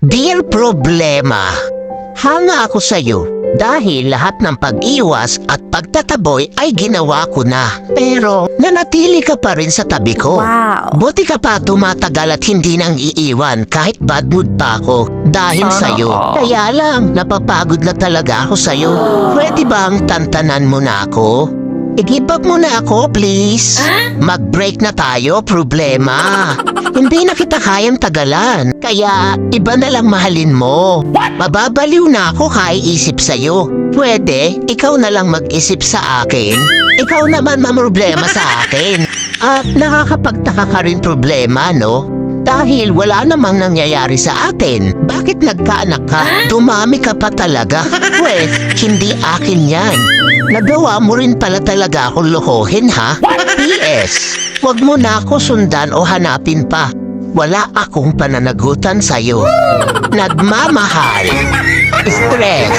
Dear Problema, hanga ako sa'yo dahil lahat ng pag-iwas at pagtataboy ay ginawa ko na. Pero nanatili ka pa rin sa tabi ko. Wow. Buti ka pa tumatagal at hindi nang iiwan kahit bad mood pa ako dahil sa'yo. Kaya lang, napapagod na talaga ako sa'yo. Pwede bang tantanan mo na ako? I-give up mo na ako, please. Mag-break na tayo, problema. Hindi na kita kayang tagalan. Kaya, iba na lang mahalin mo. Mababaliw na ako kaiisip sa'yo. Pwede, ikaw na lang mag-isip sa akin. Ikaw naman mamroblema sa akin. At nakakapagtaka ka rin problema, no? Dahil wala namang nangyayari sa atin. Bakit nagkaanak ka? Dumami ka pa talaga. Pwes, hindi akin yan. Nagawa mo rin pala talaga akong lokohin, ha? P.S. Huwag mo na ako sundan o hanapin pa. Wala akong pananagutan sa'yo. Nagmamahal. Stress.